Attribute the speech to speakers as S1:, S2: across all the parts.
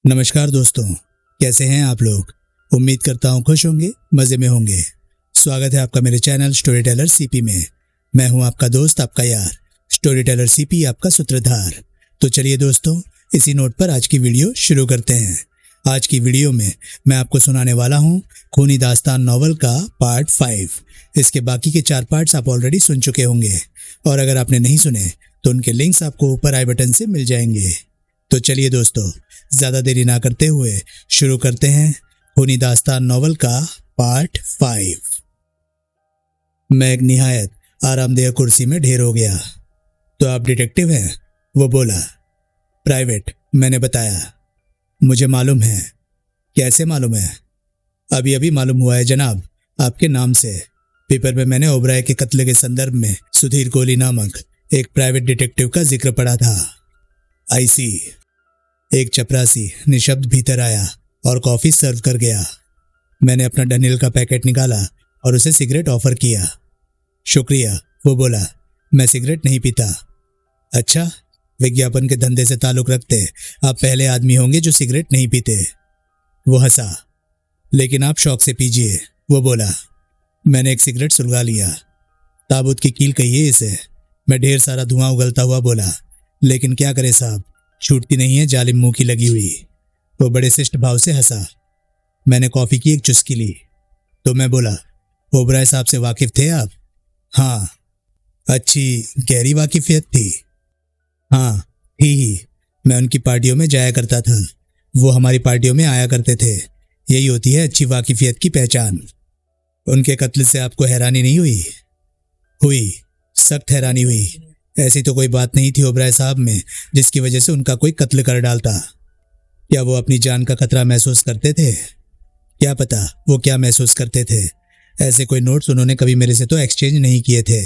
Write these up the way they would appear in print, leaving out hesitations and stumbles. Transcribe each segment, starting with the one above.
S1: नमस्कार दोस्तों, कैसे हैं आप लोग। उम्मीद करता हूँ खुश होंगे, मज़े में होंगे। स्वागत है आपका मेरे चैनल स्टोरी टेलर सीपी में। मैं हूँ आपका दोस्त, आपका यार, स्टोरी टेलर सीपी, आपका सूत्रधार। तो चलिए दोस्तों, इसी नोट पर आज की वीडियो शुरू करते हैं। आज की वीडियो में मैं आपको सुनाने वाला हूँ खूनी दास्तान नॉवल का पार्ट 5। इसके बाकी के 4 पार्ट्स आप ऑलरेडी सुन चुके होंगे, और अगर आपने नहीं सुने तो उनके लिंक्स आपको ऊपर आई बटन से मिल जाएंगे। तो चलिए दोस्तों, ज़्यादा देरी ना करते हुए शुरू करते हैं खूनी दास्तान नॉवल का पार्ट 5। मैं एक निहायत आरामदेह कुर्सी में ढेर हो गया। तो आप डिटेक्टिव हैं? वो बोला। प्राइवेट, मैंने बताया। मुझे मालूम है। कैसे मालूम है? अभी अभी मालूम हुआ है जनाब, आपके नाम से। पेपर में मैंने ओबराय के कत्ल के संदर्भ में सुधीर कोहली नामक एक प्राइवेट डिटेक्टिव का जिक्र पढ़ा था। आई सी। एक चपरासी निशब्द भीतर आया और कॉफी सर्व कर गया। मैंने अपना डनिल का पैकेट निकाला और उसे सिगरेट ऑफर किया। शुक्रिया, वो बोला। मैं सिगरेट नहीं पीता। अच्छा, विज्ञापन के धंधे से ताल्लुक रखते आप पहले आदमी होंगे जो सिगरेट नहीं पीते। वो हंसा। लेकिन आप शौक से पीजिए, वो बोला। मैंने एक सिगरेट सुलगा लिया। ताबूत की कील कहिए इसे। मैं ढेर सारा धुआं उगलता हुआ बोला। लेकिन क्या करे साहब, छूटती नहीं है जालिम मुंह की लगी हुई। वो बड़े शिष्ट भाव से हंसा। मैंने कॉफी की एक चुस्की ली तो मैं बोला, ओबराय साहब से वाकिफ थे आप? हाँ। अच्छी गहरी वाकिफियत थी? हाँ, थी ही। मैं उनकी पार्टियों में जाया करता था, वो हमारी पार्टियों में आया करते थे। यही होती है अच्छी वाकिफियत की पहचान। उनके कत्ल से आपको हैरानी नहीं हुई? हुई, सख्त हैरानी हुई। ऐसी तो कोई बात नहीं थी ओबराय साहब में जिसकी वजह से उनका कोई कत्ल कर डालता। क्या वो अपनी जान का खतरा महसूस करते थे? क्या पता वो क्या महसूस करते थे। ऐसे कोई नोट्स उन्होंने कभी मेरे से तो एक्सचेंज नहीं किए थे।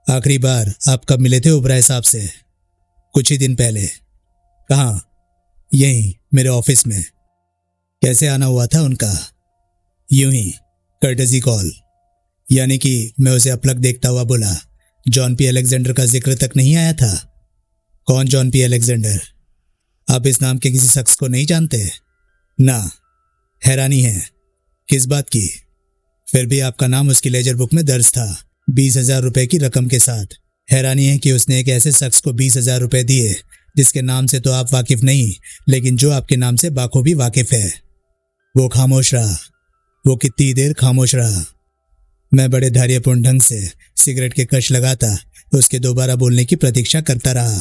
S1: आखिरी बार आप कब मिले थे ओबराय साहब से? कुछ ही दिन पहले। कहाँ? यहीं, मेरे ऑफिस में। कैसे आना हुआ था उनका? यूं ही, कर्टसी कॉल। यानी कि मैं उसे अपलक देखता हुआ बोला, जॉन पी अलेक्जेंडर का जिक्र तक नहीं आया था? कौन जॉन पी अलेक्जेंडर? आप इस नाम के किसी शख्स को नहीं जानते? ना। हैरानी है। किस बात की? फिर भी आपका नाम उसकी लेजर बुक में दर्ज था, 20,000 रुपए की रकम के साथ। हैरानी है कि उसने एक ऐसे शख्स को 20,000 रुपए दिए जिसके नाम से तो आप वाकिफ नहीं, लेकिन जो आपके नाम से बाखूबी वाकिफ है। वो खामोश रहा। वो कितनी देर खामोश रहा। मैं बड़े धैर्यपूर्ण ढंग से सिगरेट के कश लगाता उसके दोबारा बोलने की प्रतीक्षा करता रहा।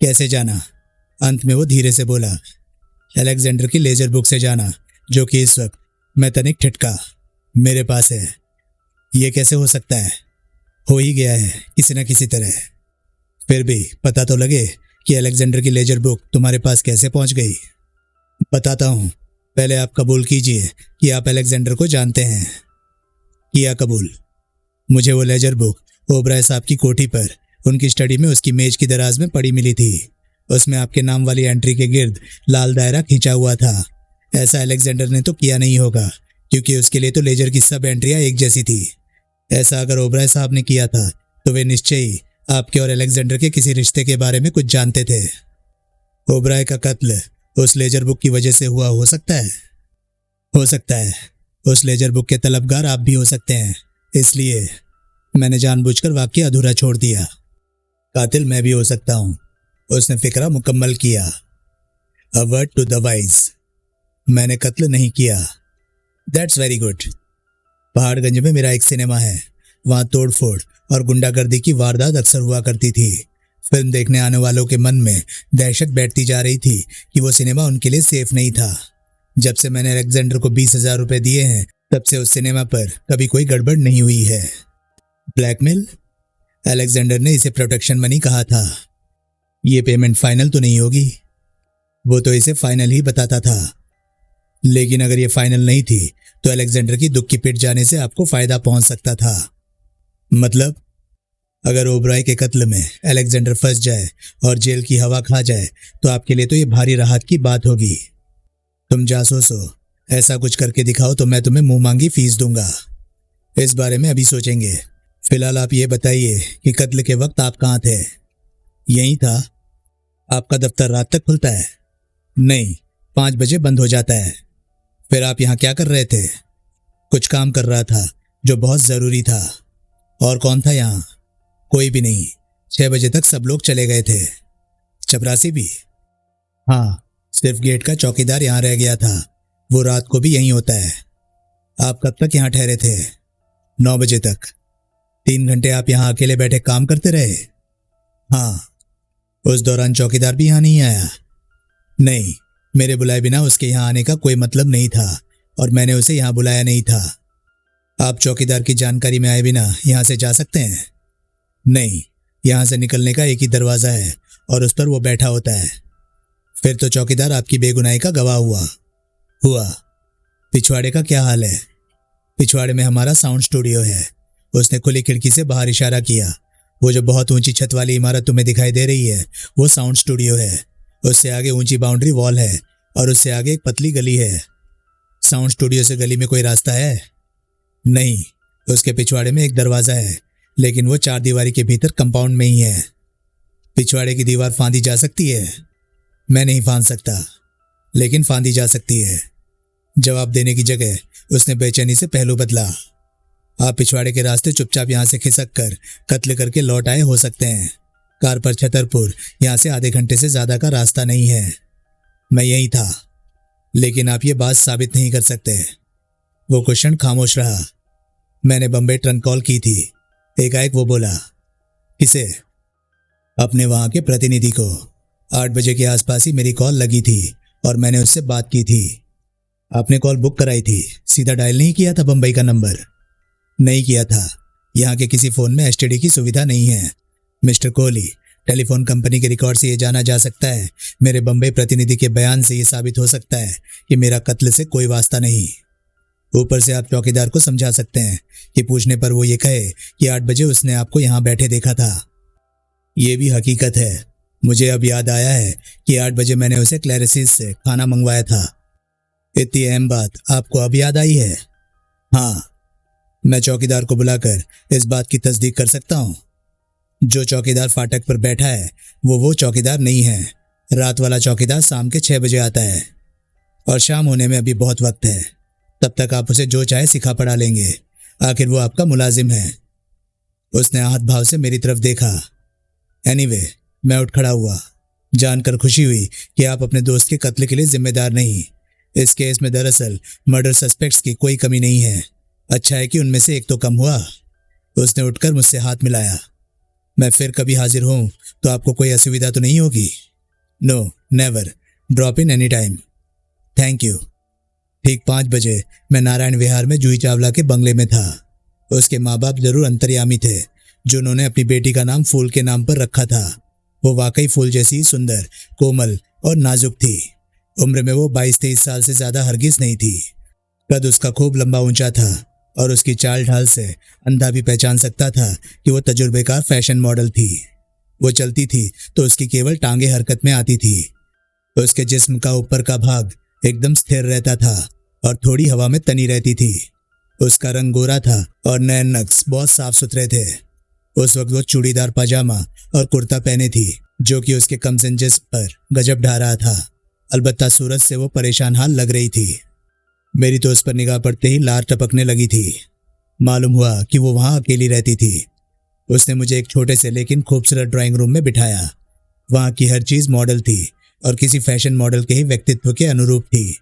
S1: कैसे जाना? अंत में वो धीरे से बोला, अलेक्जेंडर की लेजर बुक से जाना, जो कि इस वक्त, मैं तनिक ठिठका, मेरे पास है। ये कैसे हो सकता है? हो ही गया है किसी न किसी तरह। फिर भी पता तो लगे कि अलेक्जेंडर की लेजर बुक तुम्हारे पास कैसे पहुंच गई। बताता हूं, पहले आप कबूल कीजिए कि आप अलेक्जेंडर को जानते हैं। किया कबूल। मुझे वो लेजर बुक ओबराय साहब की कोठी पर उनकी स्टडी में उसकी मेज की दराज में पड़ी मिली थी। उसमें आपके नाम वाली एंट्री के गिर्द लाल दायरा खींचा हुआ था। ऐसा अलेक्जेंडर ने तो किया नहीं होगा, क्योंकि उसके लिए तो लेजर की सब एंट्रियां एक जैसी थी। ऐसा अगर ओबराय साहब ने किया था तो वे निश्चय ही आपके और अलेक्जेंडर के किसी रिश्ते के बारे में कुछ जानते थे। ओबराय का कत्ल उस लेजर बुक की वजह से हुआ हो सकता है? हो सकता है। उस लेजर बुक के तलबगार आप भी हो सकते हैं, इसलिए मैंने जानबूझकर वाक्य अधूरा छोड़ दिया। कातिल मैं भी हो सकता हूं, उसने फिक्रा मुकम्मल किया। A word to the wise. मैंने कत्ल नहीं किया। That's very good. पहाड़गंज में मेरा एक सिनेमा है, वहां तोड़फोड़ और गुंडागर्दी की वारदात अक्सर हुआ करती थी। फिल्म देखने आने वालों के मन में दहशत बैठती जा रही थी कि वो सिनेमा उनके लिए सेफ नहीं था। जब से मैंने अलेक्जेंडर को 20,000 रुपए दिए हैं, तब से उस सिनेमा पर कभी कोई गड़बड़ नहीं हुई है। ब्लैकमेल? अलेक्जेंडर ने इसे प्रोटेक्शन मनी कहा था। ये पेमेंट फाइनल तो नहीं होगी? वो तो इसे फाइनल ही बताता था। लेकिन अगर ये फाइनल नहीं थी तो अलेक्जेंडर की दुख की पिट जाने से आपको फायदा पहुंच सकता था। मतलब? अगर ओबराय के कत्ल में अलेक्जेंडर फंस जाए और जेल की हवा खा जाए तो आपके लिए तो ये भारी राहत की बात होगी। तुम जासूस हो, ऐसा कुछ करके दिखाओ तो मैं तुम्हें मुंह मांगी फीस दूंगा। इस बारे में अभी सोचेंगे। फिलहाल आप ये बताइए कि कत्ल के वक्त आप कहाँ थे? यहीं था। आपका दफ्तर रात तक खुलता है? नहीं, 5 बजे बंद हो जाता है। फिर आप यहाँ क्या कर रहे थे? कुछ काम कर रहा था जो बहुत ज़रूरी था। और कौन था यहाँ? कोई भी नहीं। 6 बजे तक सब लोग चले गए थे। चपरासी भी? हाँ, सिर्फ गेट का चौकीदार यहाँ रह गया था। वो रात को भी यहीं होता है। आप कब तक यहाँ ठहरे थे? 9 बजे तक। 3 घंटे आप यहाँ अकेले बैठे काम करते रहे? हाँ। उस दौरान चौकीदार भी यहाँ नहीं आया? नहीं, मेरे बुलाए बिना उसके यहाँ आने का कोई मतलब नहीं था और मैंने उसे यहाँ बुलाया नहीं था। आप चौकीदार की जानकारी में आए बिना यहाँ से जा सकते हैं? नहीं, यहाँ से निकलने का एक ही दरवाज़ा है और उस पर वो बैठा होता है। फिर तो चौकीदार आपकी बेगुनाही का गवाह हुआ। पिछवाड़े का क्या हाल है? पिछवाड़े में हमारा साउंड स्टूडियो है। उसने खुली खिड़की से बाहर इशारा किया। वो जो बहुत ऊंची छत वाली इमारत तुम्हें दिखाई दे रही है वो साउंड स्टूडियो है। उससे आगे ऊंची बाउंड्री वॉल है और उससे आगे एक पतली गली है। साउंड स्टूडियो से गली में कोई रास्ता है? नहीं, उसके पिछवाड़े में एक दरवाज़ा है, लेकिन वो 4 दीवारी के भीतर कंपाउंड में ही है। पिछवाड़े की दीवार फांदी जा सकती है? मैं नहीं फांद सकता, लेकिन फांदी जा सकती है। जवाब देने की जगह उसने बेचैनी से पहलू बदला। आप पिछवाड़े के रास्ते चुपचाप यहाँ से खिसक कर कत्ल करके लौट आए हो सकते हैं। कार पर छतरपुर यहाँ से आधे घंटे से ज़्यादा का रास्ता नहीं है। मैं यहीं था, लेकिन आप ये बात साबित नहीं कर सकते। वो कुछ क्षण खामोश रहा। मैंने बम्बई ट्रंक कॉल की थी। एकाएक वो बोला, किसे? अपने वहाँ के प्रतिनिधि को। 8 बजे के आसपास ही मेरी कॉल लगी थी और मैंने उससे बात की थी। आपने कॉल बुक कराई थी, सीधा डायल नहीं किया था बम्बई का नंबर? नहीं किया था। यहाँ के किसी फ़ोन में एसटीडी की सुविधा नहीं है। मिस्टर कोहली, टेलीफोन कंपनी के रिकॉर्ड से ये जाना जा सकता है, मेरे बम्बई प्रतिनिधि के बयान से ये साबित हो सकता है कि मेरा कत्ल से कोई वास्ता नहीं। ऊपर से आप चौकीदार को समझा सकते हैं कि पूछने पर वो ये कहे कि 8 बजे उसने आपको यहाँ बैठे देखा था। ये भी हकीकत है। मुझे अब याद आया है कि 8 बजे मैंने उसे क्लैरिसिस से खाना मंगवाया था। इतनी अहम बात आपको अब याद आई है? हाँ, मैं चौकीदार को बुलाकर इस बात की तस्दीक कर सकता हूँ। जो चौकीदार फाटक पर बैठा है वो चौकीदार नहीं है। रात वाला चौकीदार शाम के 6 बजे आता है और शाम होने में अभी बहुत वक्त है। तब तक आप उसे जो चाहे सिखा पढ़ा लेंगे। आखिर वो आपका मुलाजिम है। उसने आहत भाव से मेरी तरफ देखा। एनीवे, मैं उठ खड़ा हुआ। जानकर खुशी हुई कि आप अपने दोस्त के कत्ल के लिए जिम्मेदार नहीं। इस केस में दरअसल मर्डर सस्पेक्ट्स की कोई कमी नहीं है। अच्छा है कि उनमें से एक तो कम हुआ। उसने उठकर मुझसे हाथ मिलाया। मैं फिर कभी हाजिर हूँ तो आपको कोई असुविधा तो नहीं होगी? No, never. Drop in any time. Thank you. ठीक 5 बजे मैं नारायण विहार में जूही चावला के बंगले में था। उसके माँ बाप जरूर अंतर्यामी थे जो उन्होंने अपनी बेटी का नाम फूल के नाम पर रखा था। वो वाकई फूल जैसी सुंदर, कोमल और नाजुक थी। उम्र में वो 22-23 साल से ज़्यादा हरगिज नहीं थी। कद उसका खूब लंबा ऊंचा था और उसकी चाल ढाल से अंधा भी पहचान सकता था कि वो तजुर्बेकार फैशन मॉडल थी। वो चलती थी तो उसकी केवल टांगे हरकत में आती थी। उसके जिस्म का ऊपर का भाग एकदम स्थिर रहता था और थोड़ी हवा में तनी रहती थी। उसका रंग गोरा था और नैन नक्श बहुत साफ सुथरे थे। उस वक्त वो चूड़ीदार पाजामा और कुर्ता पहने थी जो कि उसके कमसिन जिस्म पर गजब ढा रहा था। अलबत्ता सूरत से वो परेशान हाल लग रही थी। मेरी तो उस पर निगाह पड़ते ही लार टपकने लगी थी। मालूम हुआ कि वो वहाँ अकेली रहती थी। उसने मुझे एक छोटे से लेकिन खूबसूरत ड्राइंग रूम में बिठाया। वहाँ की हर चीज़ मॉडल थी और किसी फैशन मॉडल के ही व्यक्तित्व के अनुरूप थी।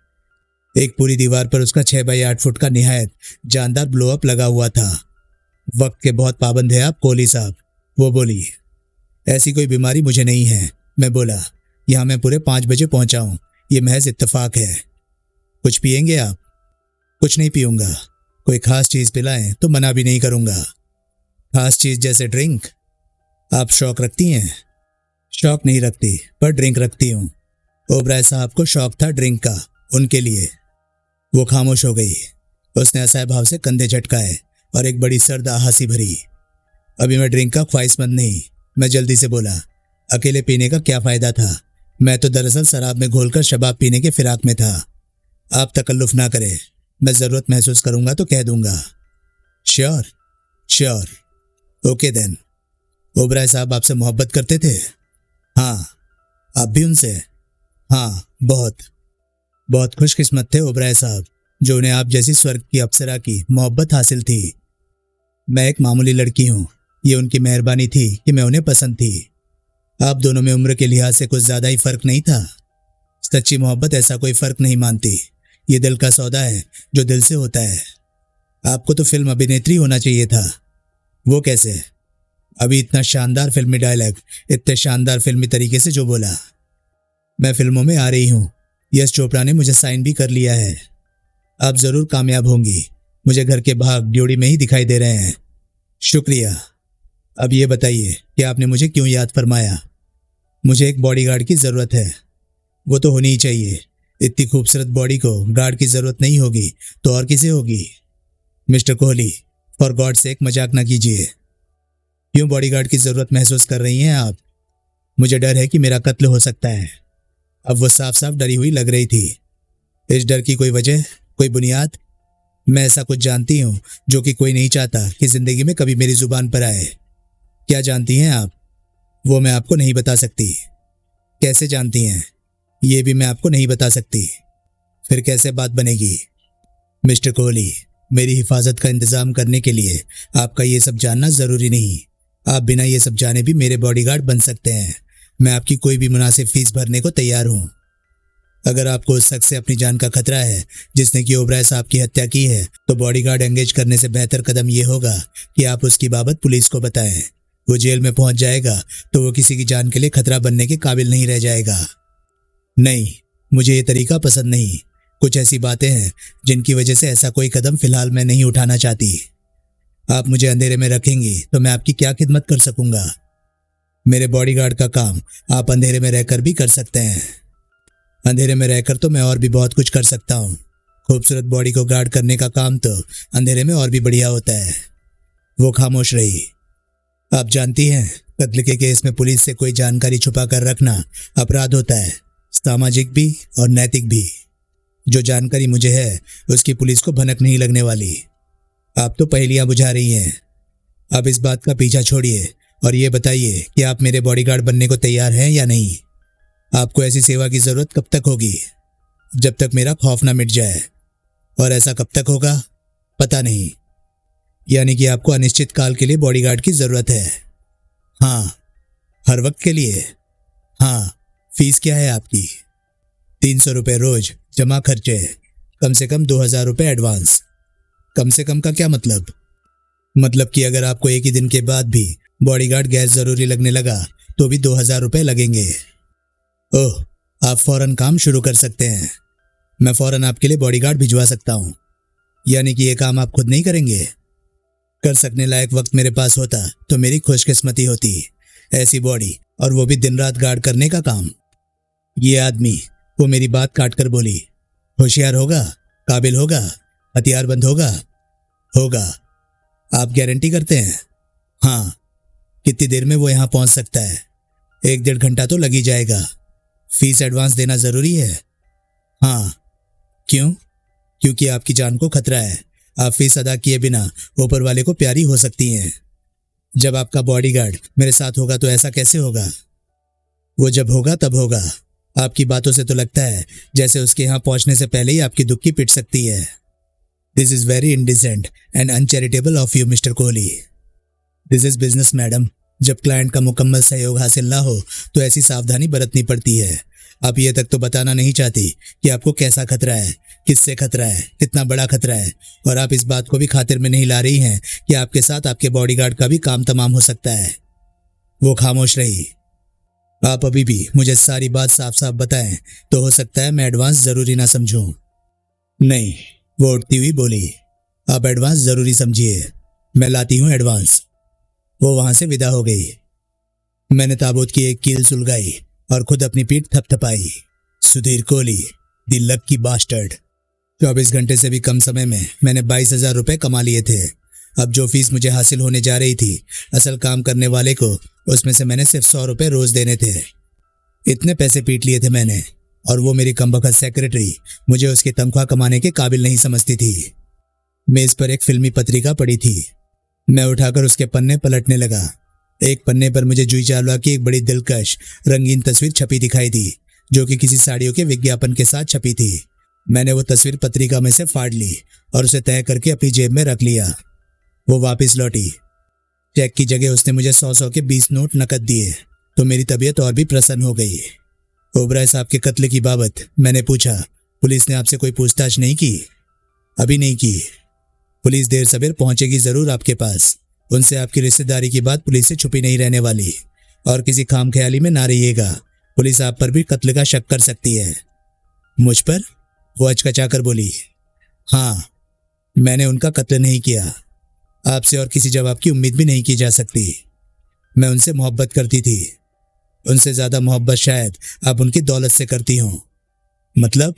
S1: एक पूरी दीवार पर उसका 6 बाई 8 फुट का निहायत जानदार ब्लोअप लगा हुआ था। वक्त के बहुत पाबंद है आप कोहली साहब, वो बोली। ऐसी कोई बीमारी मुझे नहीं है, मैं बोला। यहाँ मैं पूरे 5 बजे पहुँचा हूँ, ये महज इत्तेफाक है। कुछ पिएंगे आप? कुछ नहीं पीऊँगा। कोई खास चीज़ पिलाएं तो मना भी नहीं करूँगा। खास चीज़ जैसे ड्रिंक? आप शौक रखती हैं? शौक नहीं रखती पर ड्रिंक रखती हूँ। ओबराय साहब को शौक था ड्रिंक का, उनके लिए। वो खामोश हो गई। उसने असहाय भाव से कंधे झटकाए और एक बड़ी सर्द आहासी भरी। अभी मैं ड्रिंक का ख्वाहिशमंद नहीं, मैं जल्दी से बोला। अकेले पीने का क्या फ़ायदा था? मैं तो दरअसल शराब में घोलकर शबाब पीने के फिराक में था। आप तकल्लुफ़ ना करें, मैं ज़रूरत महसूस करूँगा तो कह दूँगा। Sure? Sure. Okay then. Oberoi साहब आपसे मोहब्बत करते थे? हाँ। आप भी उनसे? हाँ, बहुत। बहुत खुशकिस्मत थे ओबराय साहब, जो उन्हें आप जैसी स्वर्ग की अप्सरा की मोहब्बत हासिल थी। मैं एक मामूली लड़की हूँ, ये उनकी मेहरबानी थी कि मैं उन्हें पसंद थी। आप दोनों में उम्र के लिहाज से कुछ ज्यादा ही फर्क नहीं था। सच्ची मोहब्बत ऐसा कोई फर्क नहीं मानती। ये दिल का सौदा है जो दिल से होता है। आपको तो फिल्म अभिनेत्री होना चाहिए था। वो कैसे? अभी इतना शानदार फिल्मी डायलॉग, इतने शानदार फिल्मी तरीके से जो बोला। मैं फिल्मों में आ रही हूँ, यश चोपड़ा ने मुझे साइन भी कर लिया है। आप जरूर कामयाब होंगी। मुझे घर के भाग ड्योढ़ी में ही दिखाई दे रहे हैं। शुक्रिया। अब ये बताइए कि आपने मुझे क्यों याद फरमाया? मुझे एक बॉडीगार्ड की ज़रूरत है। वो तो होनी ही चाहिए। इतनी खूबसूरत बॉडी को गार्ड की ज़रूरत नहीं होगी तो और किसे होगी? Mister Kohli, for God sake मजाक ना कीजिए। क्यों बॉडीगार्ड की ज़रूरत महसूस कर रही हैं आप? मुझे डर है कि मेरा कत्ल हो सकता है। अब वो साफ साफ डरी हुई लग रही थी। इस डर की कोई वजह, कोई बुनियाद? मैं ऐसा कुछ जानती हूँ जो कि कोई नहीं चाहता कि जिंदगी में कभी मेरी जुबान पर आए। क्या जानती हैं आप? वो मैं आपको नहीं बता सकती। कैसे जानती हैं? ये भी मैं आपको नहीं बता सकती। फिर कैसे बात बनेगी? मिस्टर कोहली, मेरी हिफाजत का इंतजाम करने के लिए आपका ये सब जानना जरूरी नहीं। आप बिना ये सब जाने भी मेरे बॉडीगार्ड बन सकते हैं। मैं आपकी कोई भी मुनासिब फीस भरने को तैयार हूँ। अगर आपको उस शख्स से अपनी जान का खतरा है जिसने कि ओबराय साहब की हत्या की है, तो बॉडीगार्ड एंगेज करने से बेहतर कदम यह होगा कि आप उसकी बाबत पुलिस को बताएं। वो जेल में पहुंच जाएगा तो वो किसी की जान के लिए खतरा बनने के काबिल नहीं रह जाएगा। नहीं, मुझे ये तरीका पसंद नहीं। कुछ ऐसी बातें हैं जिनकी वजह से ऐसा कोई कदम फिलहाल मैं नहीं उठाना चाहती। आप मुझे अंधेरे में रखेंगी तो मैं आपकी क्या खिदमत कर सकूंगा? मेरे बॉडीगार्ड का काम आप अंधेरे में रहकर भी कर सकते हैं। अंधेरे में रहकर तो मैं और भी बहुत कुछ कर सकता हूँ। खूबसूरत बॉडी को गार्ड करने का काम तो अंधेरे में और भी बढ़िया होता है। वो खामोश रही। आप जानती हैं, कत्ल के केस में पुलिस से कोई जानकारी छुपा कर रखना अपराध होता है, सामाजिक भी और नैतिक भी। जो जानकारी मुझे है उसकी पुलिस को भनक नहीं लगने वाली। आप तो पहेलियां बुझा रही हैं। अब इस बात का पीछा छोड़िए और ये बताइए कि आप मेरे बॉडीगार्ड बनने को तैयार हैं या नहीं? आपको ऐसी सेवा की जरूरत कब तक होगी? जब तक मेरा खौफ ना मिट जाए। और ऐसा कब तक होगा? पता नहीं। यानी कि आपको अनिश्चित काल के लिए बॉडीगार्ड की जरूरत है? हाँ। हर वक्त के लिए? हाँ। फीस क्या है आपकी? 300 रुपये रोज, जमा खर्चे, कम से कम 2000 रुपये एडवांस। कम से कम का क्या मतलब? मतलब कि अगर आपको एक ही दिन के बाद भी बॉडीगार्ड गैर जरूरी लगने लगा तो भी 2000 रुपये लगेंगे। ओह, आप फौरन काम शुरू कर सकते हैं। मैं फौरन आपके लिए बॉडीगार्ड भिजवा सकता हूँ। यानी कि ये काम आप खुद नहीं करेंगे? कर सकने लायक वक्त मेरे पास होता तो मेरी खुशकिस्मती होती। ऐसी बॉडी, और वो भी दिन रात गार्ड करने का काम। ये आदमी, वो मेरी बात काट कर बोली, होशियार होगा, काबिल होगा, हथियारबंद होगा? होगा। आप गारंटी करते हैं? हाँ। कितनी देर में वो यहाँ पहुँच सकता है? 1-1.5 घंटा तो लग ही जाएगा। फीस एडवांस देना जरूरी है? हाँ। क्यों? क्योंकि आपकी जान को खतरा है। आप फीस अदा किए बिना ऊपर वाले को प्यारी हो सकती हैं। जब आपका बॉडीगार्ड मेरे साथ होगा तो ऐसा कैसे होगा? वो जब होगा तब होगा। आपकी बातों से तो लगता है जैसे उसके यहाँ पहुंचने से पहले ही आपकी दुक्की पिट सकती है। This is very indecent and uncharitable of you mister Kohli. This is business madam. जब क्लाइंट का मुकम्मल सहयोग हासिल ना हो तो ऐसी सावधानी बरतनी पड़ती है। आप ये तक तो बताना नहीं चाहती कि आपको कैसा खतरा है, किससे खतरा है, कितना बड़ा खतरा है, और आप इस बात को भी खातिर में नहीं ला रही हैं कि आपके साथ आपके बॉडीगार्ड का भी काम तमाम हो सकता है। वो खामोश रही। आप अभी भी मुझे सारी बात साफ साफ बताएं तो हो सकता है मैं एडवांस जरूरी ना समझूं। नहीं, वो उठती हुई बोली, आप एडवांस जरूरी समझिए। मैं लाती हूँ एडवांस। वो वहां से विदा हो गई। मैंने ताबूत की एक कील सुलगाई और खुद अपनी पीठ थपथपाई। Sudhir Kohli, the lucky bastard. 24 घंटे से भी कम समय में मैंने 22,000 रुपये कमा लिए थे। अब जो फीस मुझे हासिल होने जा रही थी, असल काम करने वाले को उसमें से मैंने सिर्फ 100 रुपये रोज देने थे। इतने पैसे पीट लिए थे मैंने, और वो मेरी कमबख्त सेक्रेटरी मुझे उसकी तनख्वाह कमाने के काबिल नहीं समझती थी। मेज पर एक फिल्मी पत्रिका पड़ी थी। मैं उठाकर उसके पन्ने पलटने लगा। एक पन्ने पर मुझे जूही चावला की एक बड़ी दिलकश रंगीन तस्वीर छपी दिखाई दी, जो कि किसी साड़ियों के विज्ञापन के साथ छपी थी। मैंने वो तस्वीर पत्रिका में से फाड़ ली और उसे तय करके अपनी जेब में रख लिया। वो वापस लौटी। चेक की जगह उसने मुझे 100-100 के 20 नोट नकद दिए तो मेरी तबीयत और भी प्रसन्न हो गई। ओबराय साहब के कत्ल की बाबत मैंने पूछा, पुलिस ने आपसे कोई पूछताछ नहीं की? अभी नहीं की। पुलिस देर सवेर पहुंचेगी जरूर आपके पास। उनसे आपकी रिश्तेदारी की बात पुलिस से छुपी नहीं रहने वाली और किसी खामख्याली में ना रहिएगा। पुलिस आप पर भी कत्ल का शक कर सकती है। मुझ पर? वो अचकचाकर बोली। हाँ, मैंने उनका कत्ल नहीं किया। आपसे और किसी जवाब की उम्मीद भी नहीं की जा सकती। मैं उनसे मोहब्बत करती थी। उनसे ज्यादा मोहब्बत शायद आप उनकी दौलत से करती हों। मतलब?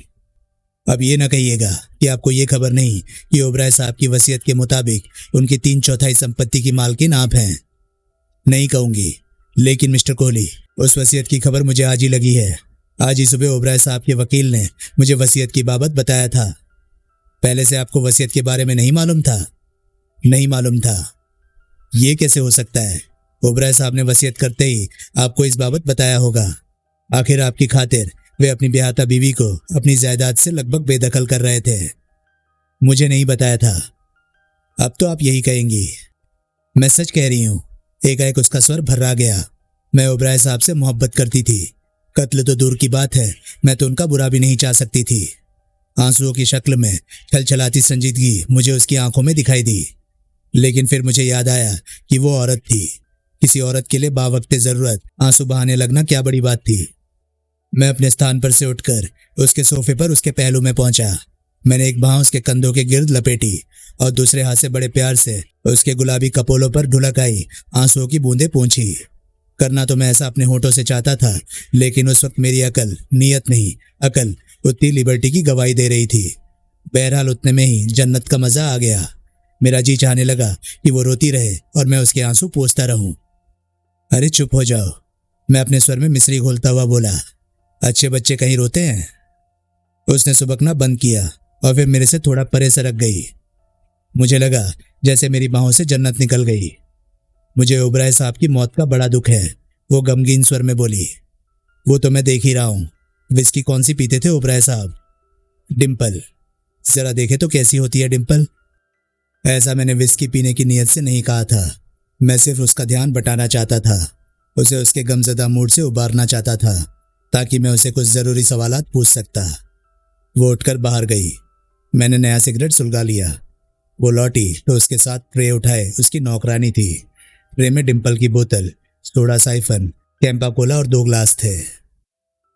S1: अब ये ना कहिएगा कि आपको ये खबर नहीं कि ओबराय साहब की वसीयत के मुताबिक उनकी 3/4 संपत्ति की मालकिन आप हैं। नहीं कहूंगी, लेकिन मिस्टर कोहली, उस वसीयत की खबर मुझे आज ही लगी है। आज ही सुबह ओबराय साहब के वकील ने मुझे वसीयत की बाबत बताया था। पहले से आपको वसीयत के बारे में नहीं मालूम था? नहीं मालूम था। ये कैसे हो सकता है? ओबराय साहब ने वसीयत करते ही आपको इस बाबत बताया होगा। आखिर आपकी खातिर वे अपनी ब्याहता बीवी को अपनी जायदाद से लगभग बेदखल कर रहे थे। मुझे नहीं बताया था। अब तो आप यही कहेंगी। मैं सच कह रही हूं। एकाएक उसका स्वर भर्रा गया। मैं ओबराय साहब से मोहब्बत करती थी। कत्ल तो दूर की बात है, मैं तो उनका बुरा भी नहीं चाह सकती थी। आंसुओं की शक्ल में छलछलाती संजीदगी मुझे उसकी आंखों में दिखाई दी। लेकिन फिर मुझे याद आया कि वो औरत थी। किसी औरत के लिए बावक्ते जरूरत आंसू बहाने लगना क्या बड़ी बात थी। मैं अपने स्थान पर से उठकर उसके सोफे पर उसके पहलू में पहुंचा। मैंने एक बांह उसके कंधों के गिर्द लपेटी और दूसरे हाथ से बड़े प्यार से उसके गुलाबी कपोलों पर ढुलक आई आंसुओं की बूंदें पोंछी। करना तो मैं ऐसा अपने होठों से चाहता था, लेकिन उस वक्त मेरी अकल, नीयत नहीं अकल, उतनी लिबर्टी की गवाही दे रही थी। बहरहाल उतने में ही जन्नत का मजा आ गया। मेरा जी चाहने लगा कि वो रोती रहे और मैं उसके आंसू पोंछता रहूं। अरे चुप हो जाओ, मैं अपने स्वर में मिश्री घोलता हुआ बोला। अच्छे बच्चे कहीं रोते हैं? उसने सुबकना बंद किया और फिर मेरे से थोड़ा परे सरक गई। मुझे लगा जैसे मेरी बाहों से जन्नत निकल गई। मुझे ओबराय साहब की मौत का बड़ा दुख है, वो गमगीन स्वर में बोली। वो तो मैं देख ही रहा हूं। विस्की कौन सी पीते थे ओबराय साहब? डिम्पल। जरा देखे तो कैसी होती है डिम्पल? ऐसा मैंने विस्की पीने की नीयत से नहीं कहा था। मैं सिर्फ उसका ध्यान बटाना चाहता था, उसे उसके गमजदा मूड से उबारना चाहता था ताकि मैं उसे कुछ जरूरी सवालात पूछ सकता। वो उठकर बाहर गई। मैंने नया सिगरेट सुलगा लिया। वो लौटी तो उसके साथ ट्रे उठाए उसकी नौकरानी थी। ट्रे में डिम्पल की बोतल, सोडा साइफन, कैंपा कोला और 2 ग्लास थे।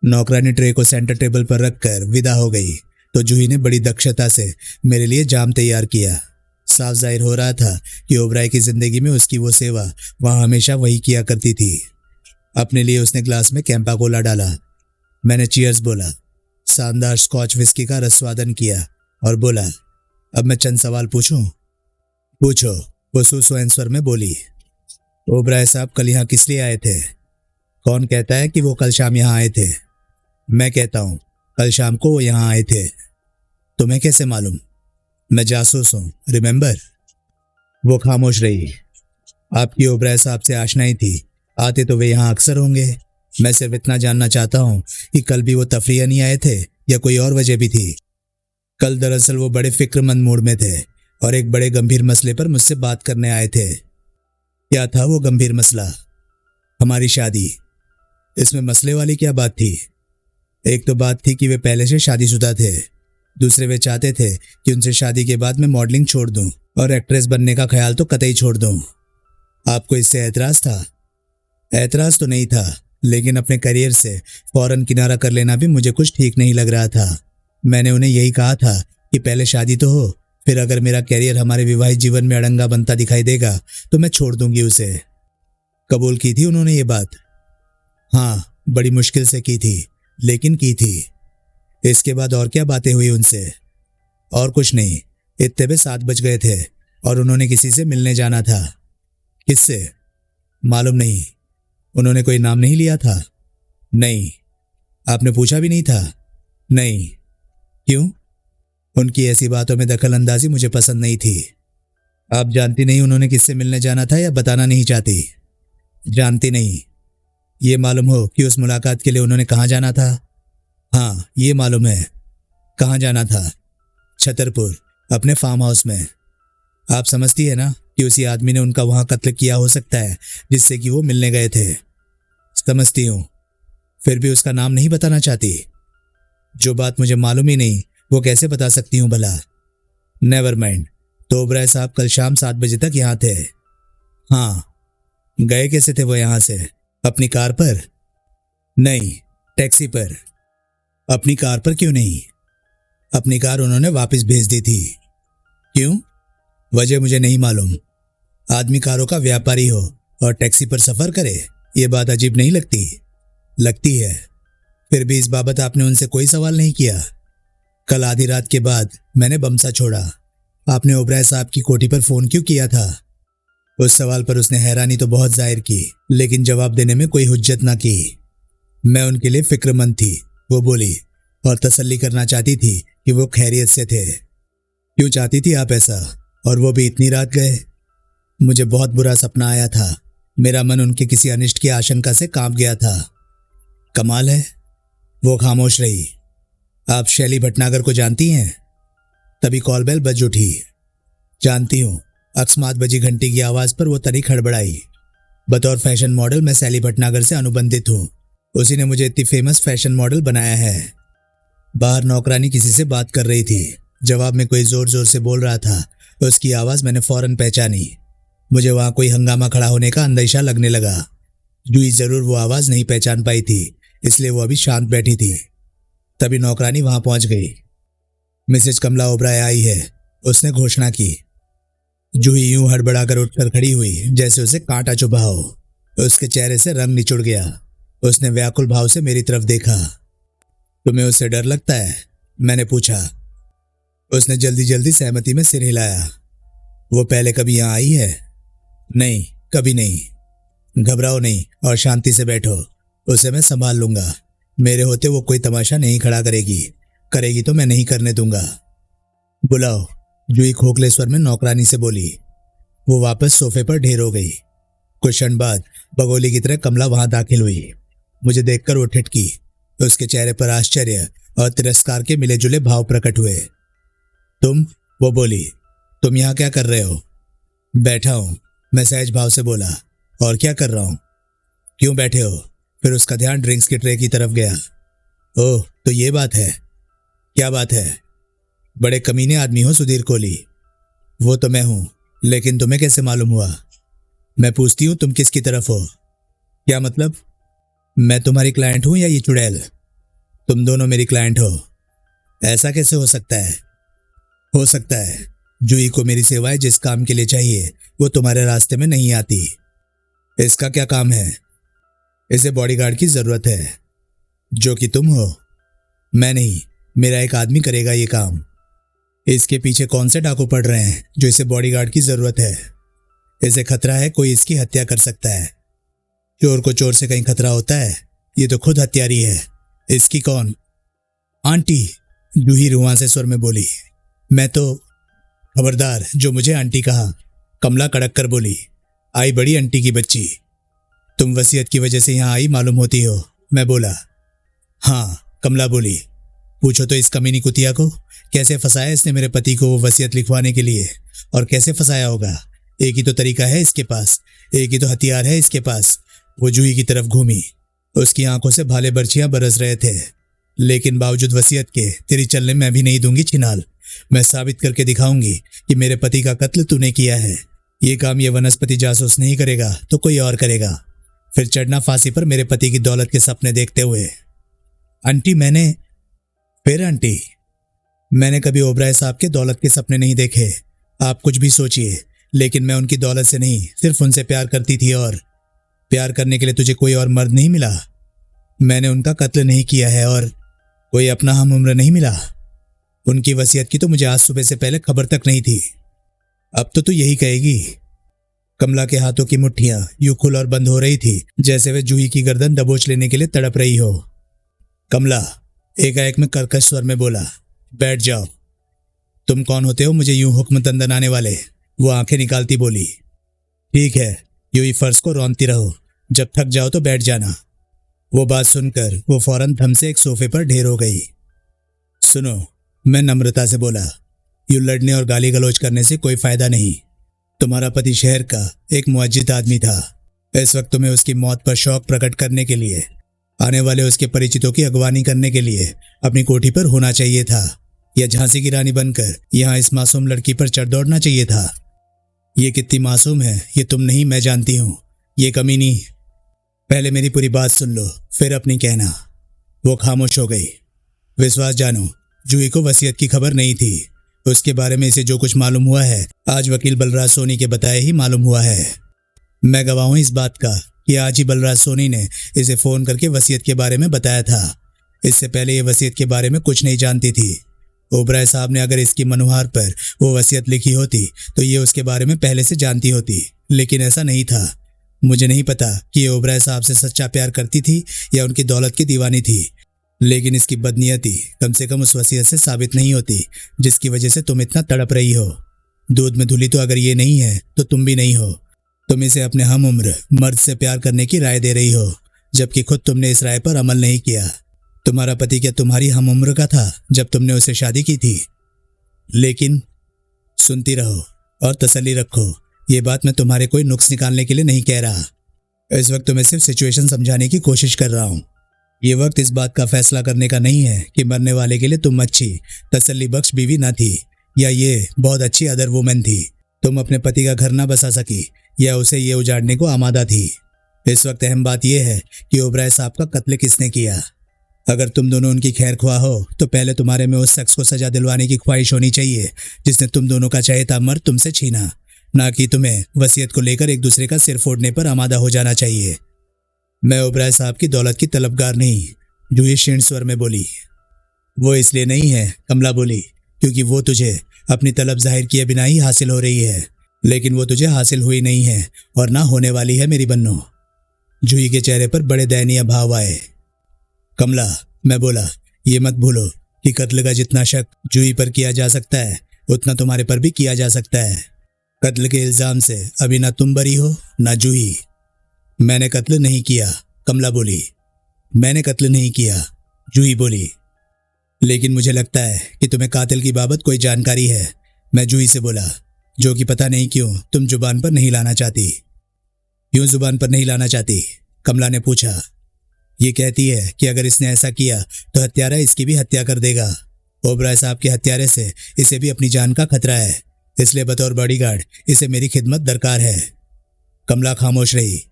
S1: नौकरानी ट्रे को सेंटर टेबल पर रखकर विदा हो गई तो जूही ने बड़ी दक्षता से मेरे लिए जाम तैयार किया। साफ जाहिर हो रहा था कि ओबराय की जिंदगी में उसकी वो सेवा वहां हमेशा वही किया करती थी। अपने लिए उसने ग्लास में कैंपा कोला डाला। मैंने चीयर्स बोला, शानदार स्कॉच विस्की का रसवादन किया और बोला, अब मैं चंद सवाल पूछूं? पूछो, वो सुसवैन स्वर में बोली। ओबराय साहब कल यहाँ किस लिए आए थे? कौन कहता है कि वो कल शाम यहाँ आए थे? मैं कहता हूँ कल शाम को वो यहाँ आए थे। तुम्हें कैसे मालूम? मैं जासूस हूँ, रिमेंबर? वो खामोश रही। आपकी ओबराय साहब से आशनाई थी, आते तो वे यहाँ अक्सर होंगे। मैं सिर्फ इतना जानना चाहता हूँ कि कल भी वो तफरीह नहीं आए थे या कोई और वजह भी थी? कल दरअसल वो बड़े फिक्रमंद मूड में थे और एक बड़े गंभीर मसले पर मुझसे बात करने आए थे। क्या था वो गंभीर मसला? हमारी शादी। इसमें मसले वाली क्या बात थी? एक तो बात थी कि वे पहले से शादीशुदा थे, दूसरे वे चाहते थे कि उनसे शादी के बाद मैं मॉडलिंग छोड़ दूं और एक्ट्रेस बनने का ख्याल तो कतई छोड़ दूं। आपको इससे एतराज था? एतराज तो नहीं था, लेकिन अपने करियर से फौरन किनारा कर लेना भी मुझे कुछ ठीक नहीं लग रहा था। मैंने उन्हें यही कहा था कि पहले शादी तो हो, फिर अगर मेरा करियर हमारे विवाहित जीवन में अड़ंगा बनता दिखाई देगा तो मैं छोड़ दूंगी उसे। कबूल की थी उन्होंने ये बात? हाँ, बड़ी मुश्किल से की थी, लेकिन की थी। इसके बाद और क्या बातें हुई उनसे? और कुछ नहीं। इतने पे 7 बज गए थे और उन्होंने किसी से मिलने जाना था। किससे? मालूम नहीं। उन्होंने कोई नाम नहीं लिया था? नहीं। आपने पूछा भी नहीं था? नहीं। क्यों? उनकी ऐसी बातों में दखल अंदाजी मुझे पसंद नहीं थी। आप जानती नहीं उन्होंने किससे मिलने जाना था या बताना नहीं चाहती? जानती नहीं। ये मालूम हो कि उस मुलाकात के लिए उन्होंने कहाँ जाना था? हाँ, ये मालूम है। कहाँ जाना था? छतरपुर, अपने फार्म हाउस में। आप समझती है ना कि उसी आदमी ने उनका वहां कत्ल किया हो सकता है जिससे कि वो मिलने गए थे। समझती हूँ, फिर भी उसका नाम नहीं बताना चाहती? जो बात मुझे मालूम ही नहीं वो कैसे बता सकती हूँ भला? Never mind. तो ओबराय साहब कल शाम 7 बजे तक यहाँ थे? हाँ। गए कैसे थे वो यहाँ से? अपनी कार पर? नहीं, टैक्सी पर। अपनी कार पर क्यों नहीं? अपनी कार उन्होंने वापस भेज दी थी। क्यों? वजह मुझे नहीं मालूम। आदमी कारों का व्यापारी हो और टैक्सी पर सफर करे, ये बात अजीब नहीं लगती? लगती है। फिर भी इस बाबत आपने उनसे कोई सवाल नहीं किया? कल आधी रात के बाद मैंने बमसा छोड़ा। आपने ओबराय साहब की कोठी पर फोन क्यों किया था? उस सवाल पर उसने हैरानी तो बहुत जाहिर की, लेकिन जवाब देने में कोई हुज्जत ना की। मैं उनके लिए फिक्रमंद थी, वो बोली, और तसल्ली करना चाहती थी कि वो खैरियत से थे। क्यों चाहती थी आप ऐसा, और वो भी इतनी रात गए? मुझे बहुत बुरा सपना आया था। मेरा मन उनके किसी अनिष्ट की आशंका से कांप गया था। कमाल है। वो खामोश रही। आप शैली भटनागर को जानती हैं? तभी कॉल बेल बज उठी। जानती हूँ। अकस्मात बजी घंटी की आवाज पर वो तनिक हड़बड़ाई। बतौर फैशन मॉडल मैं शैली भटनागर से अनुबंधित हूँ। उसी ने मुझे इतनी फेमस फैशन मॉडल बनाया है। बाहर नौकरानी किसी से बात कर रही थी। जवाब में कोई जोर जोर से बोल रहा था। उसकी आवाज मैंने फौरन पहचानी। मुझे वहां कोई हंगामा खड़ा होने का अंदेशा लगने लगा। जूही जरूर वो आवाज नहीं पहचान पाई थी, इसलिए वो अभी शांत बैठी थी। तभी नौकरानी वहां पहुंच गई। मिसेज कमला ओबराय आई है, उसने घोषणा की। जूही यूं हड़बड़ाकर उठकर खड़ी हुई जैसे उसे कांटा चुभा हो। उसके चेहरे से रंग निचुड़ गया। उसने व्याकुल भाव से मेरी तरफ देखा। तुम्हें उससे डर लगता है? मैंने पूछा। उसने जल्दी जल्दी सहमति में सिर हिलाया। वो पहले कभी यहाँ आई है? नहीं, कभी नहीं। घबराओ नहीं और शांति से बैठो, उसे मैं संभाल लूंगा। मेरे होते वो कोई तमाशा नहीं खड़ा करेगी। करेगी तो मैं नहीं करने दूंगा। बुलाओ, जूही खोखले स्वर में नौकरानी से बोली। वो वापस सोफे पर ढेर हो गई। कुछ क्षण बाद बगोली की तरह कमला वहां दाखिल हुई। मुझे देखकर वो ठिठकी। उसके चेहरे पर आश्चर्य और तिरस्कार के मिले जुले भाव प्रकट हुए। तुम? वो बोली। तुम यहाँ क्या कर रहे हो? बैठा हूं, मैं सहज भाव से बोला। और क्या कर रहा हूं? क्यों बैठे हो? फिर उसका ध्यान ड्रिंक्स की ट्रे की तरफ गया। ओह, तो ये बात है। क्या बात है? बड़े कमीने आदमी हो सुधीर कोहली। वो तो मैं हूं, लेकिन तुम्हें कैसे मालूम हुआ? मैं पूछती हूं तुम किसकी तरफ हो? क्या मतलब? मैं तुम्हारी क्लाइंट हूं या ये चुड़ैल? तुम दोनों मेरी क्लाइंट हो। ऐसा कैसे हो सकता है? हो सकता है। जूही को मेरी सेवाएं जिस काम के लिए चाहिए वो तुम्हारे रास्ते में नहीं आती। इसका क्या काम है? इसे बॉडीगार्ड की जरूरत है। जो कि तुम हो। मैं नहीं, मेरा एक आदमी करेगा ये काम। इसके पीछे कौन से डाकू पड़ रहे हैं जो इसे बॉडीगार्ड की जरूरत है? इसे खतरा है कोई इसकी हत्या कर सकता है। चोर को चोर से कहीं खतरा होता है? ये तो खुद हत्यारी है। इसकी कौन? आंटी, जूही रुआंसे स्वर में बोली। मैं तो। खबरदार जो मुझे आंटी कहा, कमला कड़क कर बोली। आई बड़ी आंटी की बच्ची। तुम वसीयत की वजह से यहाँ आई मालूम होती हो, मैं बोला। हाँ, कमला बोली। पूछो तो इस कमीनी कुतिया को कैसे फंसाया इसने मेरे पति को वो वसीयत लिखवाने के लिए। और कैसे फंसाया होगा? एक ही तो तरीका है इसके पास, एक ही तो हथियार है इसके पास। वो जूही की तरफ घूमी। उसकी आंखों से भाले बर्छियां बरस रहे थे। लेकिन बावजूद वसीयत के तेरी चलने मैं भी नहीं दूंगी छिनाल। मैं साबित करके दिखाऊंगी कि मेरे पति का कत्ल तूने किया है। ये काम ये वनस्पति जासूस नहीं करेगा तो कोई और करेगा। फिर चढ़ना फांसी पर मेरे पति की दौलत के सपने देखते हुए। आंटी मैंने। फिर आंटी, मैंने कभी ओबराय साहब के दौलत के सपने नहीं देखे। आप कुछ भी सोचिए, लेकिन मैं उनकी दौलत से नहीं सिर्फ उनसे प्यार करती थी। और प्यार करने के लिए तुझे कोई और मर्द नहीं मिला? मैंने उनका कत्ल नहीं किया है और कोई अपना हम उम्र नहीं मिला। उनकी वसीयत की तो मुझे आज सुबह से पहले खबर तक नहीं थी। अब तो तू यही कहेगी। कमला के हाथों की मुट्ठियां यूं खुल और बंद हो रही थी जैसे वे जूही की गर्दन दबोच लेने के लिए तड़प रही हो। कमला एकाएक में कर्कश स्वर में बोला, बैठ जाओ। तुम कौन होते हो मुझे यूं हुक्म तंदन आने वाले? वो आंखें निकालती बोली। ठीक है, यूं ही फर्श को रौंदती रहो, जब थक जाओ तो बैठ जाना। वो बात सुनकर वो फौरन थम से एक सोफे पर ढेर हो गई। सुनो, मैं नम्रता से बोला, यूं लड़ने और गाली गलौज करने से कोई फायदा नहीं। तुम्हारा पति शहर का एक मुअज्जिद आदमी था। इस वक्त तुम्हें उसकी मौत पर शौक प्रकट करने के लिए, आने वाले उसके परिचितों की अगवानी करने के लिए अपनी कोठी पर होना चाहिए था, या झांसी की रानी बनकर यहाँ इस मासूम लड़की पर चढ़ दौड़ना चाहिए था। ये कितनी मासूम है ये तुम नहीं, मैं जानती हूँ। ये कमीनी। पहले मेरी पूरी बात सुन लो, फिर अपनी कहना। वो खामोश हो गई। विश्वास जानो, जूही को वसीयत की खबर नहीं थी। उसके बारे में इसे जो कुछ मालूम हुआ है आज वकील बलराज सोनी के बताए ही मालूम हुआ है। मैं गवाह हूं इस बात का कि आज ही बलराज सोनी ने इसे फोन करके वसीयत के बारे में बताया था। इससे पहले ये वसीयत के बारे में कुछ नहीं जानती थी। ओबराय साहब ने अगर इसकी मनुहार पर वो वसीयत लिखी होती तो ये उसके बारे में पहले से जानती होती, लेकिन ऐसा नहीं था। मुझे नहीं पता कि ये ओबराय साहब से सच्चा प्यार करती थी या उनकी दौलत की दीवानी थी, लेकिन इसकी बदनीयती कम से कम उस वसीयत से साबित नहीं होती जिसकी वजह से तुम इतना तड़प रही हो। दूध में धुली तो अगर ये नहीं है तो तुम भी नहीं हो। तुम इसे अपने हम उम्र मर्द से प्यार करने की राय दे रही हो, जबकि खुद तुमने इस राय पर अमल नहीं किया। तुम्हारा पति क्या तुम्हारी हम उम्र का था जब तुमने उससे शादी की थी? लेकिन सुनती रहो और तसल्ली रखो, ये बात मैं तुम्हारे कोई नुक्स निकालने के लिए नहीं कह रहा। इस वक्त मैं सिर्फ सिचुएशन समझाने की कोशिश कर रहा हूँ। ये वक्त इस बात का फैसला करने का नहीं है कि मरने वाले के लिए तुम अच्छी तसल्ली बख्श बीवी ना थी या ये बहुत अच्छी अदर वुमेन थी। तुम अपने पति का घर ना बसा सकी या उसे ये उजाड़ने को आमादा थी। इस वक्त अहम बात यह है कि ओबराय साहब का कत्ल किसने किया। अगर तुम दोनों उनकी खैर ख्वाह हो तो पहले तुम्हारे में उस शख्स को सजा दिलवाने की ख्वाहिश होनी चाहिए जिसने तुम दोनों का चहेता मर्द तुमसे छीना, ना कि तुम्हें वसीयत को लेकर एक दूसरे का सिर फोड़ने पर आमादा हो जाना चाहिए। मैं ओबराय साहब की दौलत की तलबगार नहीं, जूही क्षीण स्वर में बोली। वो इसलिए नहीं है, कमला बोली, क्योंकि वो तुझे अपनी तलब जाहिर किए बिना ही हासिल हो रही है, लेकिन वो तुझे हासिल हुई नहीं है और ना होने वाली है मेरी बन्नो। जूही के चेहरे पर बड़े दयनीय भाव आए। कमला, मैं बोला, ये मत भूलो कि कत्ल का जितना शक जूही पर किया जा सकता है उतना तुम्हारे पर भी किया जा सकता है। कत्ल के इल्जाम से अभी ना तुम बरी हो ना जूही। मैंने कत्ल नहीं किया, कमला बोली। मैंने कत्ल नहीं किया, जूही बोली। लेकिन मुझे लगता है कि तुम्हें कातिल की बाबत कोई जानकारी है, मैं जूही से बोला, जो कि पता नहीं क्यों तुम जुबान पर नहीं लाना चाहती। क्यों जुबान पर नहीं लाना चाहती? कमला ने पूछा। ये कहती है कि अगर इसने ऐसा किया तो हत्यारा इसकी भी हत्या कर देगा। ओबराय साहब के हत्यारे से इसे भी अपनी जान का खतरा है, इसलिए बतौर बॉडीगार्ड इसे मेरी खिदमत दरकार है। कमला खामोश रही।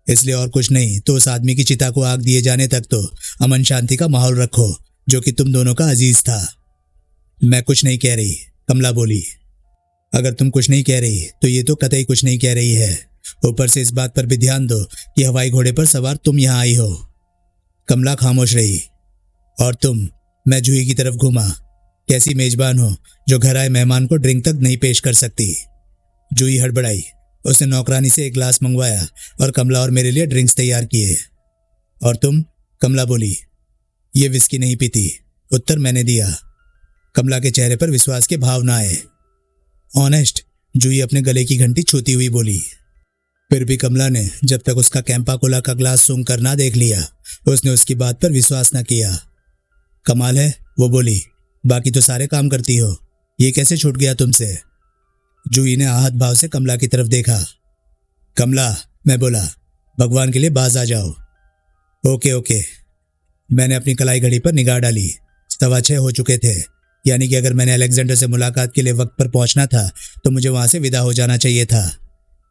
S1: इसलिए और कुछ नहीं तो उस आदमी की चिता को आग दिए जाने तक तो अमन शांति का माहौल रखो जो कि तुम दोनों का अजीज था। मैं कुछ नहीं कह रही, कमला बोली। अगर तुम कुछ नहीं कह रही तो ये तो कतई कुछ नहीं कह रही है। ऊपर से इस बात पर भी ध्यान दो कि हवाई घोड़े पर सवार तुम यहाँ आई हो। कमला खामोश रही। और तुम, मैं जूही की तरफ घूमा, कैसी मेजबान हो जो घर आए मेहमान को ड्रिंक तक नहीं पेश कर सकती। जूही हड़बड़ाई। उसने नौकरानी से एक गिलास मंगवाया और कमला और मेरे लिए ड्रिंक्स तैयार किए। और तुम? कमला बोली। ये विस्की नहीं पीती, उत्तर मैंने दिया। कमला के चेहरे पर विश्वास के भाव न आए। ऑनेस्ट, जूही अपने गले की घंटी छूती हुई बोली। फिर भी कमला ने जब तक उसका कैंपा कोला का ग्लास सूंघ कर ना देख लिया उसने उसकी बात पर विश्वास न किया। कमाल है, वो बोली, बाकी तो सारे काम करती हो, ये कैसे छूट गया तुमसे? जूही ने आहत भाव से कमला की तरफ देखा। कमला, मैं बोला, भगवान के लिए बाज आ जाओ। Okay okay. मैंने अपनी कलाई घड़ी पर निगाह डाली। 6:15 हो चुके थे, यानी कि अगर मैंने अलेक्जेंडर से मुलाकात के लिए वक्त पर पहुंचना था तो मुझे वहां से विदा हो जाना चाहिए था।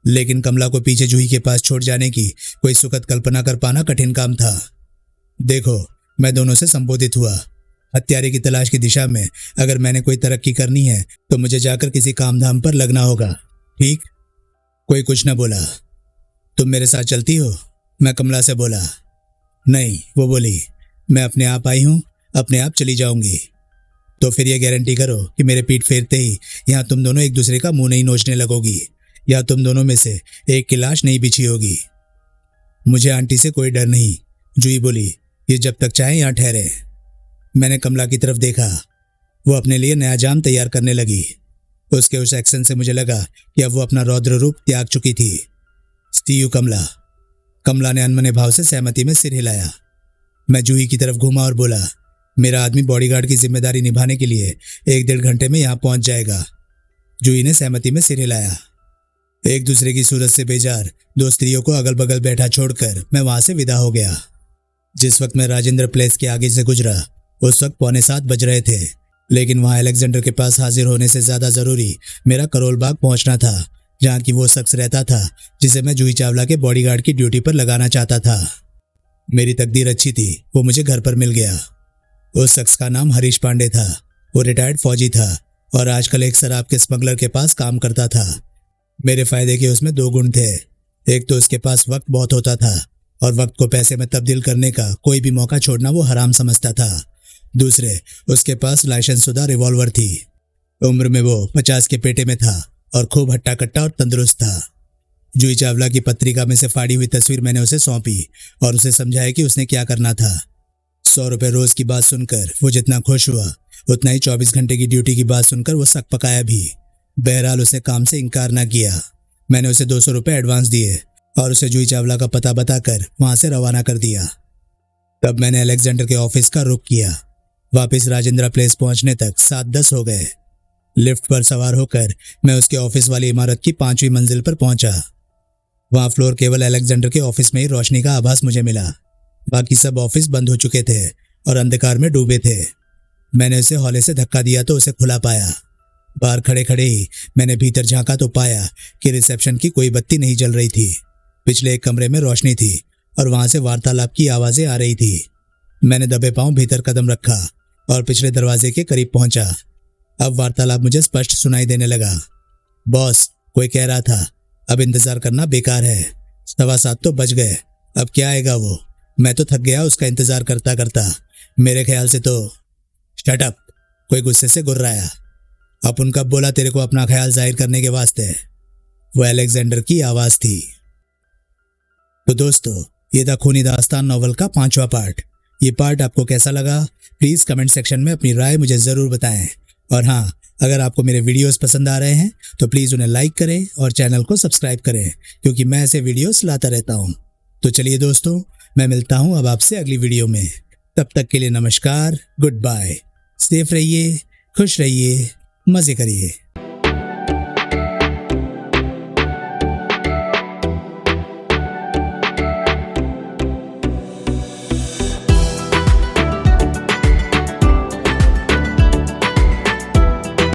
S1: लेकिन कमला को पीछे जूही के पास छोड़ जाने की कोई सुखद कल्पना कर पाना कठिन काम था। देखो, मैं दोनों से संबोधित हुआ। हत्यारे की तलाश की दिशा में अगर मैंने कोई तरक्की करनी है तो मुझे जाकर किसी काम धाम पर लगना होगा, ठीक? कोई कुछ न बोला। तुम मेरे साथ चलती हो? मैं कमला से बोला। नहीं, वो बोली, मैं अपने आप आई हूं, अपने आप चली जाऊंगी। तो फिर ये गारंटी करो कि मेरे पीठ फेरते ही यहाँ तुम दोनों एक दूसरे का मुंह नहीं नोचने लगोगी या तुम दोनों में से एक की लाश नहीं बिछी होगी। मुझे आंटी से कोई डर नहीं, जूही बोली, ये जब तक चाहे यहाँ ठहरे। मैंने कमला की तरफ देखा। वो अपने लिए नया जाम तैयार करने लगी। उसके उस एक्शन से मुझे लगा कि अब वो अपना रौद्र रूप त्याग चुकी थी। सी यू कमला। कमला ने अनमने भाव से सहमति में सिर हिलाया। मैं जूही की तरफ घूमा और बोला, मेरा आदमी बॉडीगार्ड की जिम्मेदारी निभाने के लिए 1-1.5 घंटे में यहाँ पहुंच जाएगा। जूही ने सहमति में सिर हिलाया। एक दूसरे की सूरत से बेजार दो स्त्रियों को अगल बगल बैठा छोड़कर मैं वहां से विदा हो गया। जिस वक्त मैं राजेंद्र प्लेस के आगे से गुजरा उस वक्त 6:45 बज रहे थे, लेकिन वहां अलेक्जेंडर के पास हाजिर होने से ज्यादा जरूरी मेरा करोल बाग पहुंचना था, जहां की वो शख्स रहता था जिसे मैं जूही चावला के बॉडीगार्ड की ड्यूटी पर लगाना चाहता था। मेरी तकदीर अच्छी थी, वो मुझे घर पर मिल गया। उस शख्स का नाम हरीश पांडे था। वो रिटायर्ड फौजी था और आजकल एक शराब के स्मगलर के पास काम करता था। मेरे फायदे के उसमें 2 गुण थे। एक तो उसके पास वक्त बहुत होता था और वक्त को पैसे में तब्दील करने का कोई भी मौका छोड़ना वो हराम समझता था। दूसरे, उसके पास लाइसेंसशुदा रिवॉल्वर थी। उम्र में वो 50 के पेटे में था और खूब हट्टा कट्टा और तंदुरुस्त था। जूही चावला की पत्रिका में से फाड़ी हुई तस्वीर मैंने उसे सौंपी और उसे समझाया कि उसने क्या करना था। 100 रुपये रोज की बात सुनकर वो जितना खुश हुआ उतना ही 24 घंटे की ड्यूटी की बात सुनकर वो सक पकाया भी। बहरहाल उसे काम से इनकार ना किया। मैंने उसे 200 रुपये एडवांस दिए और उसे जूही चावला का पता बताकर वहां से रवाना कर दिया। तब मैंने अलेक्जेंडर के ऑफिस का रुख किया। वापस राजेंद्र प्लेस पहुंचने तक 7-10 हो गए। लिफ्ट पर सवार होकर मैं उसके ऑफिस वाली इमारत की 5वीं मंजिल पर पहुंचा। वहां फ्लोर केवल अलेक्जेंडर के ऑफिस में ही रोशनी का आभास मुझे मिला। बाकी सब ऑफिस बंद हो चुके थे और अंधकार में डूबे थे। मैंने उसे हौले से धक्का दिया तो उसे खुला पाया। बाहर खड़े खड़े ही मैंने भीतर झांका तो पाया कि रिसेप्शन की कोई बत्ती नहीं जल रही थी। पिछले एक कमरे में रोशनी थी और वहां से वार्तालाप की आवाजें आ रही थी। मैंने दबे पांव भीतर कदम रखा और पिछले दरवाजे के करीब पहुंचा। अब वार्तालाप मुझे स्पष्ट सुनाई देने लगा। बॉस, कोई कह रहा था, अब इंतजार करना बेकार है। 7:15 तो बज गए, अब क्या आएगा वो? मैं तो थक गया उसका इंतजार करता करता। मेरे ख्याल से तो शट अप, कोई गुस्से से गुर्राया। अपन कब बोला तेरे को अपना ख्याल जाहिर करने के वास्ते? वो अलेक्जेंडर की आवाज थी। तो दोस्तों, ये था खूनी दास्तान नॉवल का 5वां पार्ट। ये पार्ट आपको कैसा लगा प्लीज कमेंट सेक्शन में अपनी राय मुझे जरूर बताएं। और हाँ, अगर आपको मेरे वीडियोस पसंद आ रहे हैं तो प्लीज उन्हें लाइक करें और चैनल को सब्सक्राइब करें, क्योंकि मैं ऐसे वीडियोस लाता रहता हूँ। तो चलिए दोस्तों, मैं मिलता हूँ अब आपसे अगली वीडियो में। तब तक के लिए नमस्कार, गुड बाय। सेफ रहिए, खुश रहिए, मजे करिए।